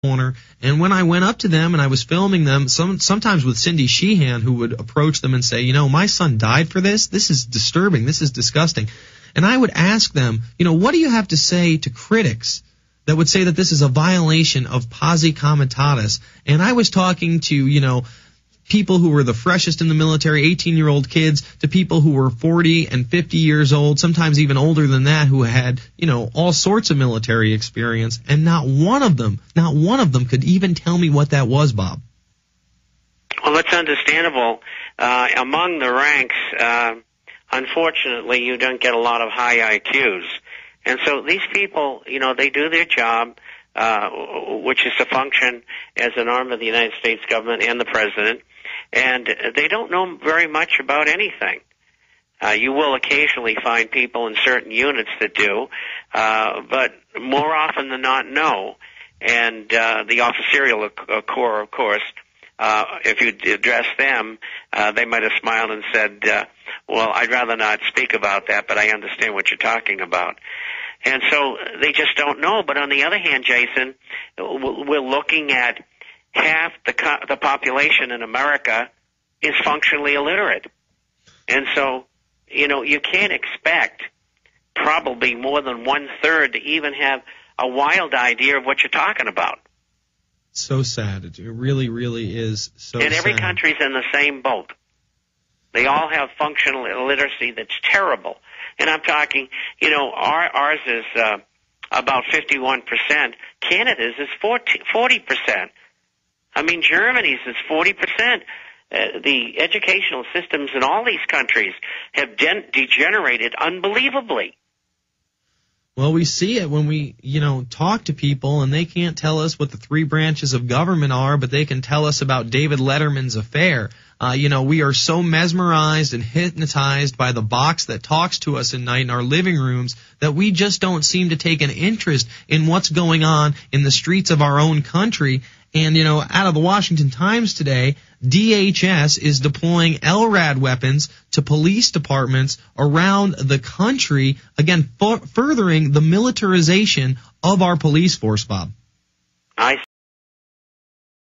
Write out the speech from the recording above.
corner, and when I went up to them and I was filming them, sometimes with Cindy Sheehan, who would approach them and say, you know, my son died for this. This is disturbing. This is disgusting. And I would ask them, you know, what do you have to say to critics that would say that this is a violation of posse comitatus? And I was talking to, you know, people who were the freshest in the military, 18-year-old kids, to people who were 40 and 50 years old, sometimes even older than that, who had, you know, all sorts of military experience, and not one of them could even tell me what that was, Bob. Well, that's understandable. Among the ranks, unfortunately, you don't get a lot of high IQs. And so these people, you know, they do their job, which is to function as an arm of the United States government and the president, and they don't know very much about anything. You will occasionally find people in certain units that do, but more often than not, no. And the officerial corps, of course, if you address them, they might have smiled and said, well, I'd rather not speak about that, but I understand what you're talking about. And so they just don't know. But on the other hand, Jason, we're looking at half the population in America is functionally illiterate. And so, you know, you can't expect probably more than 1/3 to even have a wild idea of what you're talking about. So sad. It really, really is so sad. And every country's in the same boat. They all have functional illiteracy that's terrible. And I'm talking, you know, ours is about 51%. Canada's is 40%. I mean, Germany's is 40%. The educational systems in all these countries have degenerated unbelievably. Well, we see it when we, you know, talk to people, and they can't tell us what the 3 branches of government are, but they can tell us about David Letterman's affair. You know, we are so mesmerized and hypnotized by the box that talks to us at night in our living rooms that we just don't seem to take an interest in what's going on in the streets of our own country. And, you know, out of the Washington Times today, DHS is deploying LRAD weapons to police departments around the country, again, furthering the militarization of our police force, Bob. I